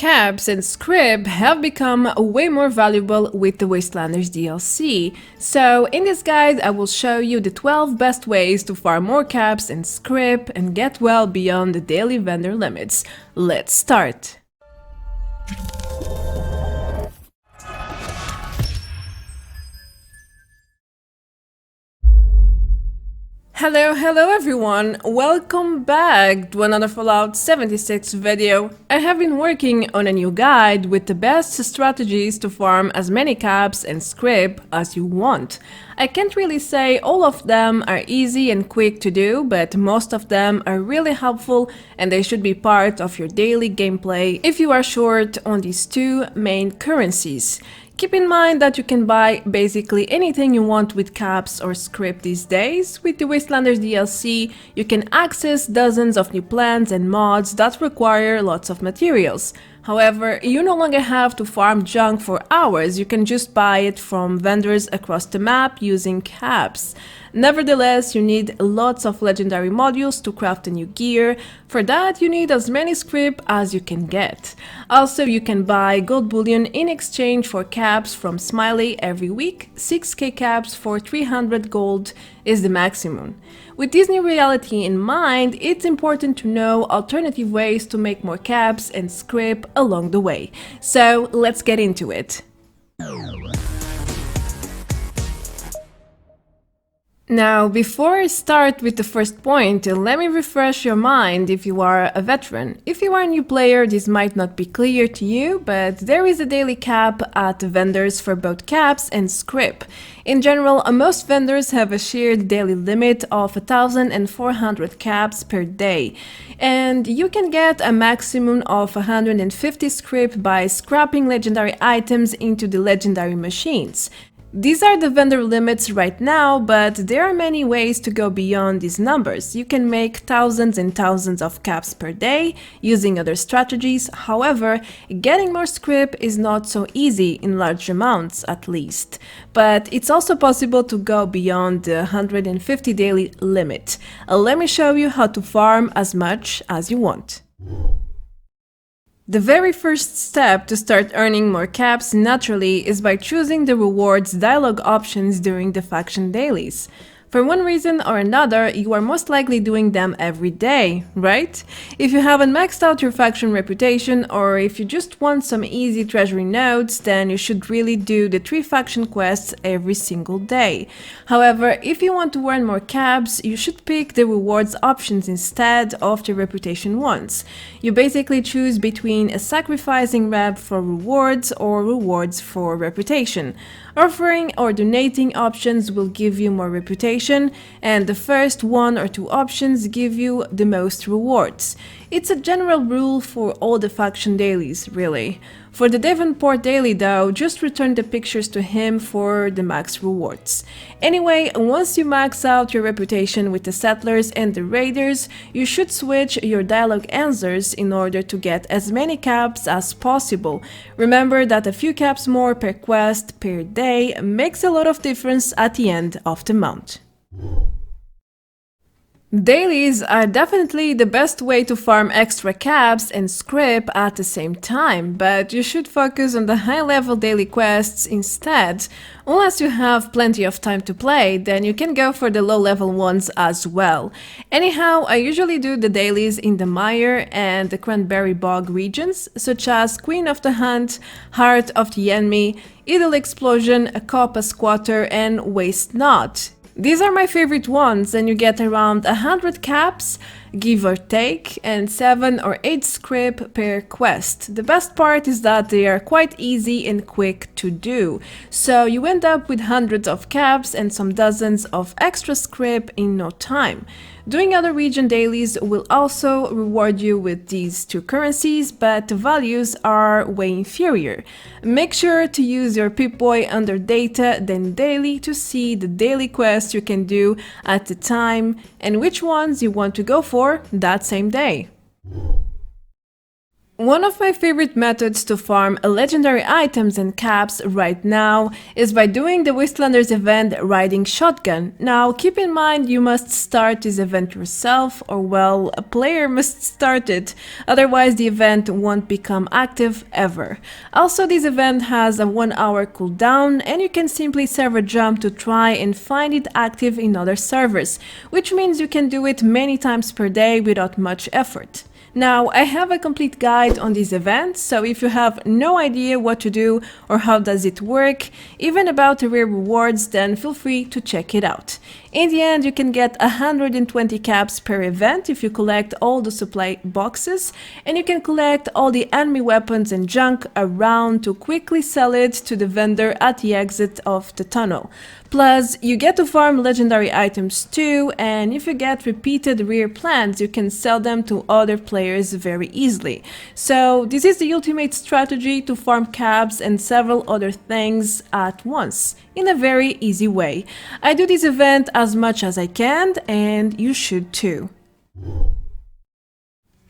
caps and Scrip have become way more valuable with the Wastelanders DLC. So in this guide I will show you the 12 best ways to farm more caps and Scrip and get well beyond the daily vendor limits. Let's start! Hello everyone, welcome back to another Fallout 76 video. I have been working on a new guide with the best strategies to farm as many caps and Scrip as you want. I can't really say all of them are easy and quick to do, but most of them are really helpful and they should be part of your daily gameplay if you are short on these two main currencies. Keep in mind that you can buy basically anything you want with caps or Scrip these days. With the Wastelanders DLC, you can access dozens of new plans and mods that require lots of materials. However, you no longer have to farm junk for hours, you can just buy it from vendors across the map using caps. Nevertheless, you need lots of legendary modules to craft a new gear. For that, you need as many Scrip as you can get. Also, you can buy gold bullion in exchange for caps from Smiley every week. 6k caps for 300 gold is the maximum. With this new reality in mind, it's important to know alternative ways to make more caps and Scrip along the way. So let's get into it. Now, before I start with the first point, let me refresh your mind if you are a veteran. If you are a new player, this might not be clear to you, but there is a daily cap at the vendors for both caps and Scrip. In general, most vendors have a shared daily limit of 1,400 caps per day, and you can get a maximum of 150 Scrip by scrapping legendary items into the legendary machines. These are the vendor limits right now, but there are many ways to go beyond these numbers. You can make thousands and thousands of caps per day using other strategies. However, getting more Scrip is not so easy in large amounts, at least. But it's also possible to go beyond the 150 daily limit. Let me show you how to farm as much as you want. The very first step to start earning more caps naturally is by choosing the rewards dialogue options during the faction dailies. For one reason or another, you are most likely doing them every day, right? If you haven't maxed out your faction reputation, or if you just want some easy treasury nodes, then you should really do the 3 faction quests every single day. However, if you want to earn more caps, you should pick the rewards options instead of the reputation ones. You basically choose between sacrificing rep for rewards or rewards for reputation. Offering or donating options will give you more reputation, and the first 1 or 2 options give you the most rewards. It's a general rule for all the faction dailies, really. For the Davenport daily though, just return the pictures to him for the max rewards. Anyway, once you max out your reputation with the settlers and the raiders, you should switch your dialogue answers in order to get as many caps as possible. Remember that a few caps more per quest per day makes a lot of difference at the end of the month. Dailies are definitely the best way to farm extra caps and Scrip at the same time, but you should focus on the high-level daily quests instead. Unless you have plenty of time to play, then you can go for the low-level ones as well. Anyhow, I usually do the dailies in the Mire and the Cranberry Bog regions, such as Queen of the Hunt, Heart of the Enemy, Idle Explosion, Copa Squatter, and Waste Not. These are my favorite ones, and you get around 100 caps, give or take, and 7 or 8 Scrip per quest. The best part is that they are quite easy and quick to do, so you end up with hundreds of caps and some dozens of extra Scrip in no time. Doing other region dailies will also reward you with these 2 currencies, but the values are way inferior. Make sure to use your Pip-Boy under Data then Daily to see the daily quests you can do at the time and which ones you want to go for that same day. One of my favorite methods to farm legendary items and caps right now is by doing the Wastelanders event riding shotgun. Now keep in mind you must start this event yourself, or well, a player must start it, otherwise the event won't become active ever. Also, this event has a 1 hour cooldown and you can simply server jump to try and find it active in other servers, which means you can do it many times per day without much effort. Now, I have a complete guide on this event, so if you have no idea what to do or how does it work, even about the rare rewards, then feel free to check it out. In the end, you can get 120 caps per event if you collect all the supply boxes, and you can collect all the enemy weapons and junk around to quickly sell it to the vendor at the exit of the tunnel. Plus, you get to farm legendary items too, and if you get repeated rare plants, you can sell them to other players very easily. So this is the ultimate strategy to farm caps and several other things at once, in a very easy way. I do this event as much as I can, and you should too.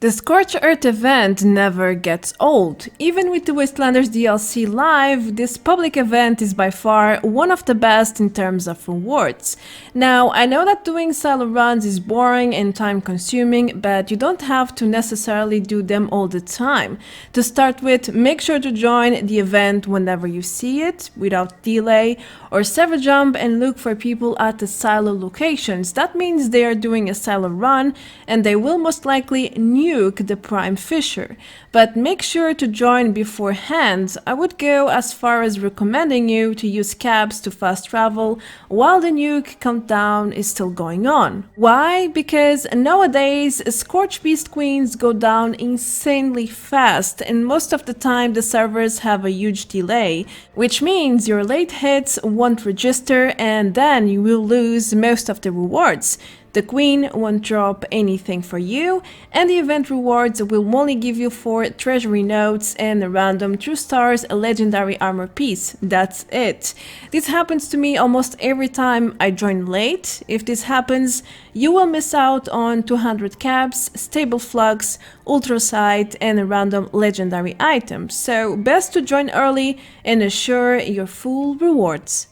The Scorched Earth event never gets old. Even with the Wastelanders DLC live, this public event is by far one of the best in terms of rewards. Now, I know that doing silo runs is boring and time consuming, but you don't have to necessarily do them all the time. To start with, make sure to join the event whenever you see it, without delay, or server jump and look for people at the silo locations. That means they are doing a silo run and they will most likely nuke the prime fisher, but make sure to join beforehand. I would go as far as recommending you to use caps to fast travel while the nuke countdown is still going on. Why? Because nowadays Scorched Beast Queens go down insanely fast, and most of the time the servers have a huge delay, which means your late hits won't register and then you will lose most of the rewards. The queen won't drop anything for you, and the event rewards will only give you 4 treasury notes and a random 2 stars legendary armor piece. That's it. This happens to me almost every time I join late. If this happens, you will miss out on 200 caps, stable flux, ultra sight, and a random legendary item. So best to join early and assure your full rewards.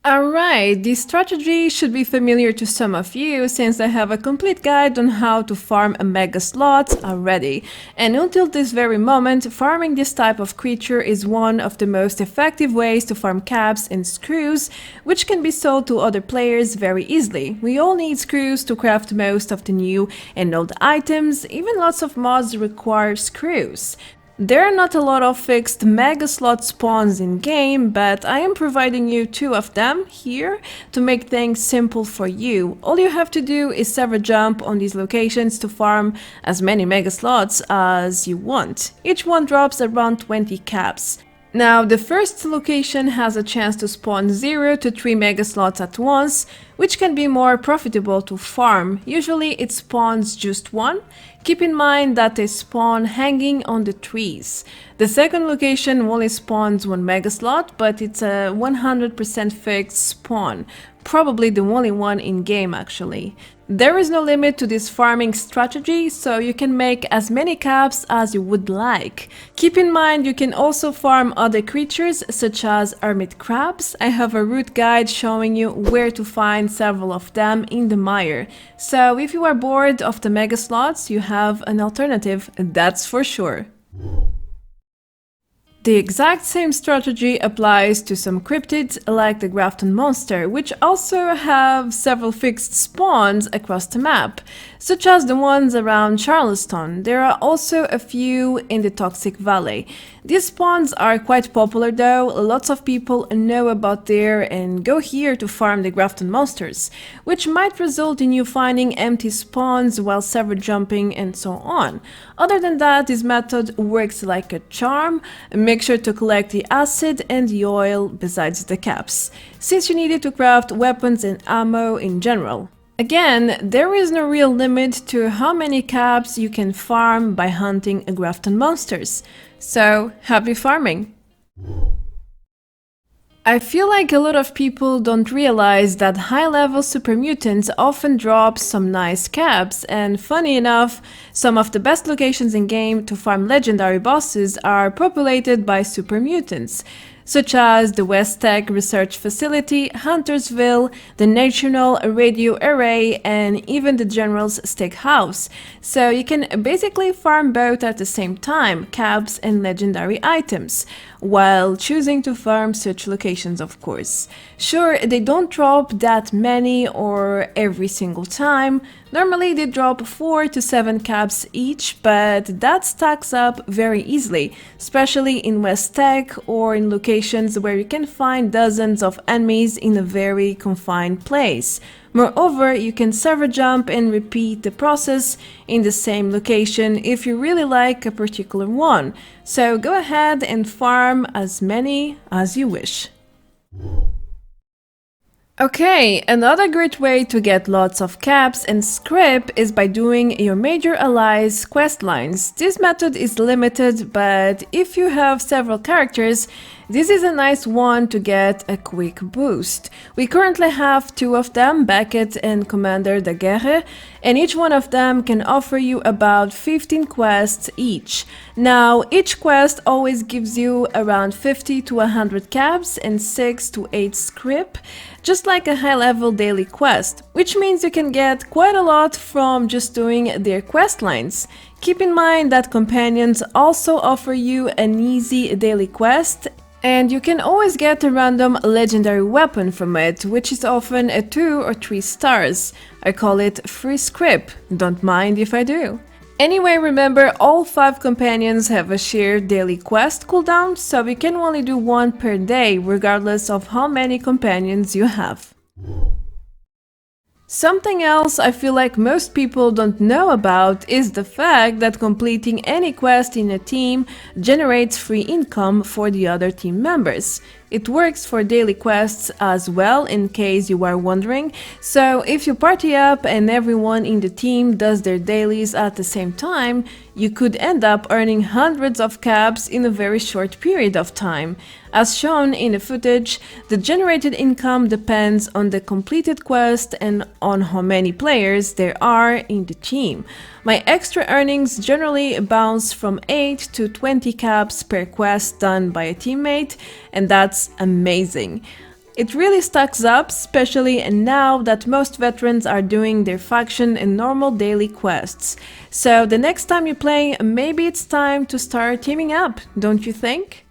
Alright, this strategy should be familiar to some of you since I have a complete guide on how to farm a Megasloth already. And until this very moment, farming this type of creature is one of the most effective ways to farm caps and screws, which can be sold to other players very easily. We all need screws to craft most of the new and old items, even lots of mods require screws. There are not a lot of fixed Megasloth spawns in game, but I am providing you 2 of them here to make things simple for you. All you have to do is server jump on these locations to farm as many Megasloths as you want. Each one drops around 20 caps. Now, the first location has a chance to spawn 0 to 3 Megasloths at once, which can be more profitable to farm. Usually it spawns just 1. Keep in mind that they spawn hanging on the trees. The second location only spawns 1 Megasloth, but it's a 100% fixed spawn. Probably the only one in game actually. There is no limit to this farming strategy, so you can make as many caps as you would like. Keep in mind you can also farm other creatures such as hermit crabs. I have a route guide showing you where to find several of them in the mire. So if you are bored of the Megasloths, you have an alternative, that's for sure. The exact same strategy applies to some cryptids like the Grafton monster, which also have several fixed spawns across the map, such as the ones around Charleston. There are also a few in the Toxic Valley. These spawns are quite popular though, lots of people know about there and go here to farm the Grafton monsters, which might result in you finding empty spawns while server jumping and so on. Other than that, this method works like a charm. Make sure to collect the acid and the oil besides the caps, since you need it to craft weapons and ammo in general. Again, there is no real limit to how many caps you can farm by hunting Grafton monsters, so happy farming! I feel like a lot of people don't realize that high-level super mutants often drop some nice caps, and funny enough, some of the best locations in game to farm legendary bosses are populated by super mutants, such as the West Tech Research Facility, Huntersville, the National Radio Array, and even the General's Steakhouse. So you can basically farm both at the same time, caps and legendary items, while choosing to farm such locations, of course. Sure, they don't drop that many or every single time. Normally they drop 4 to 7 caps each, but that stacks up very easily, especially in West Tech or in locations where you can find dozens of enemies in a very confined place. Moreover, you can server jump and repeat the process in the same location if you really like a particular one. So go ahead and farm as many as you wish. Okay, another great way to get lots of caps and scrip is by doing your major allies quest lines. This method is limited, but if you have several characters, this is a nice one to get a quick boost. We currently have 2 of them, Beckett and Commander Daguerre, and each one of them can offer you about 15 quests each. Now, each quest always gives you around 50 to 100 caps and 6 to 8 scrip, just like a high-level daily quest, which means you can get quite a lot from just doing their quest lines. Keep in mind that companions also offer you an easy daily quest, and you can always get a random legendary weapon from it, which is often a 2 or 3 stars. I call it free scrip, don't mind if I do. Anyway, remember, all 5 companions have a shared daily quest cooldown, so you can only do 1 per day, regardless of how many companions you have. Something else I feel like most people don't know about is the fact that completing any quest in a team generates free income for the other team members. It works for daily quests as well, in case you are wondering. So if you party up and everyone in the team does their dailies at the same time, you could end up earning hundreds of caps in a very short period of time. As shown in the footage, the generated income depends on the completed quest and on how many players there are in the team. My extra earnings generally bounce from 8 to 20 caps per quest done by a teammate, and that's amazing. It really stacks up, especially now that most veterans are doing their faction and normal daily quests. So the next time you play, maybe it's time to start teaming up, don't you think?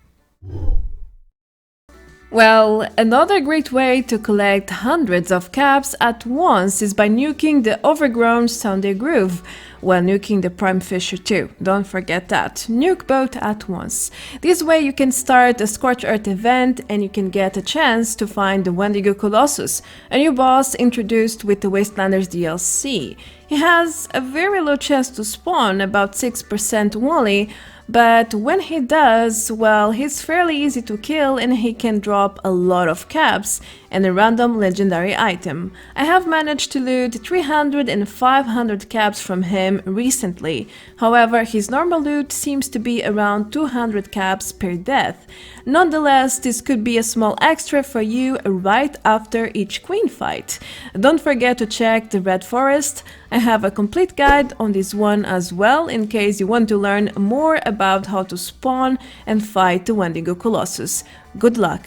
Well, another great way to collect hundreds of caps at once is by nuking the overgrown Sunday Groove, while nuking the Prime Fisher too. Don't forget that. Nuke both at once. This way you can start a Scorched Earth event and you can get a chance to find the Wendigo Colossus, a new boss introduced with the Wastelanders DLC. He has a very low chance to spawn, about 6% only, but when he does, well, he's fairly easy to kill and he can drop a lot of caps and a random legendary item. I have managed to loot 300 and 500 caps from him recently. However, his normal loot seems to be around 200 caps per death. Nonetheless, this could be a small extra for you right after each queen fight. Don't forget to check the Red Forest. I have a complete guide on this one as well, in case you want to learn more about how to spawn and fight the Wendigo Colossus. Good luck!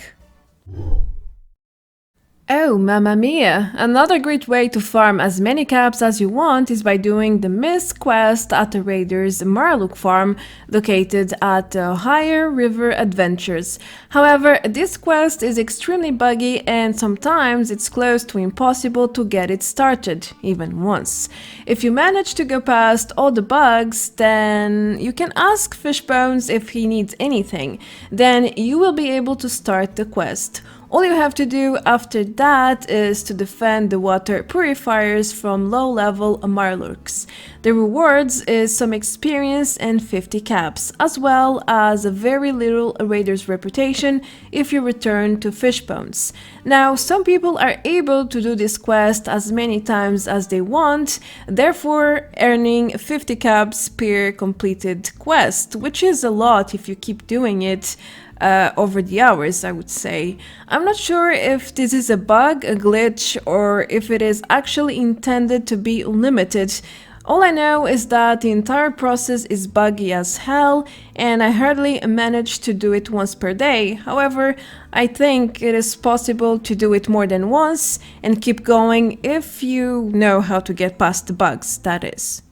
Oh, mamma mia! Another great way to farm as many caps as you want is by doing the Mist quest at the Raiders Marlook farm located at Ohio River Adventures. However, this quest is extremely buggy and sometimes it's close to impossible to get it started, even once. If you manage to go past all the bugs, then you can ask Fishbones if he needs anything. Then you will be able to start the quest. All you have to do after that is to defend the water purifiers from low-level Marlooks. The rewards is some experience and 50 caps, as well as a very little Raider's reputation if you return to Fishbones. Now, some people are able to do this quest as many times as they want, therefore earning 50 caps per completed quest, which is a lot if you keep doing it. over the hours, I would say. I'm not sure if this is a bug, a glitch, or if it is actually intended to be unlimited. All I know is that the entire process is buggy as hell, and I hardly manage to do it once per day. However, I think it is possible to do it more than once and keep going if you know how to get past the bugs, that is.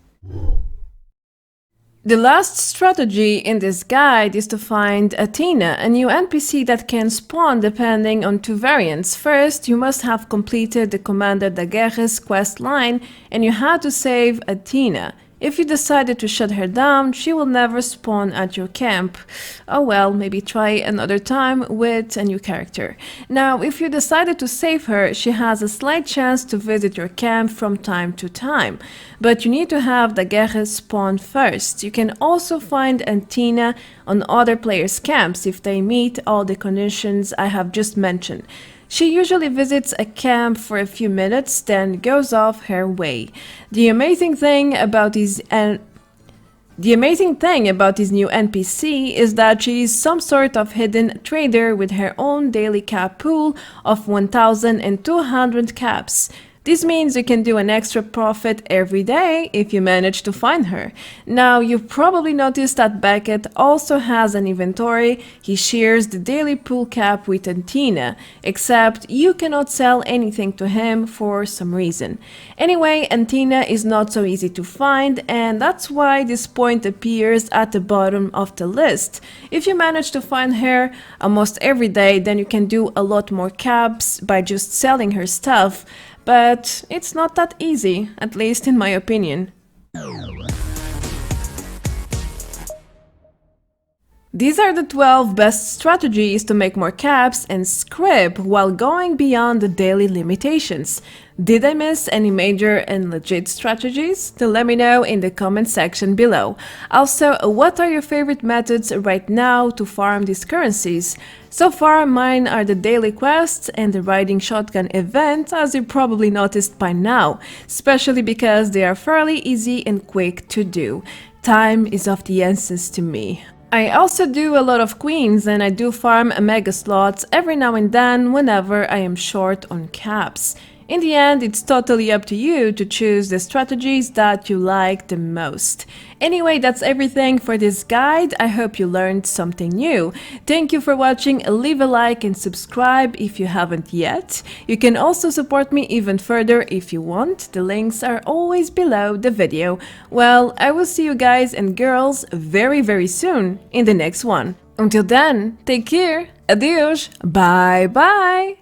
The last strategy in this guide is to find Athena, a new NPC that can spawn depending on two variants. First, you must have completed the Commander Daguerre's quest line and you had to save Athena. If you decided to shut her down, she will never spawn at your camp. Oh well, maybe try another time with a new character. Now, if you decided to save her, she has a slight chance to visit your camp from time to time. But you need to have Daguerre spawn first. You can also find Athena on other players' camps if they meet all the conditions I have just mentioned. She usually visits a camp for a few minutes, then goes off her way. The amazing thing about this new NPC is that she is some sort of hidden trader with her own daily cap pool of 1,200 caps. This means you can do an extra profit every day if you manage to find her. Now, you've probably noticed that Beckett also has an inventory. He shares the daily pool cap with Athena, except you cannot sell anything to him for some reason. Anyway, Athena is not so easy to find, and that's why this point appears at the bottom of the list. If you manage to find her almost every day, then you can do a lot more caps by just selling her stuff. But it's not that easy, at least in my opinion. These are the 12 best strategies to make more caps and Scrip while going beyond the daily limitations. Did I miss any major and legit strategies? Then let me know in the comment section below. Also, what are your favorite methods right now to farm these currencies? So far, mine are the daily quests and the riding shotgun event, as you probably noticed by now, especially because they are fairly easy and quick to do. Time is of the essence to me. I also do a lot of queens and I do farm Megasloths every now and then whenever I am short on caps. In the end, it's totally up to you to choose the strategies that you like the most. Anyway, that's everything for this guide. I hope you learned something new. Thank you for watching. Leave a like and subscribe if you haven't yet. You can also support me even further if you want. The links are always below the video. Well, I will see you guys and girls very soon in the next one. Until then, take care. Adios. Bye bye.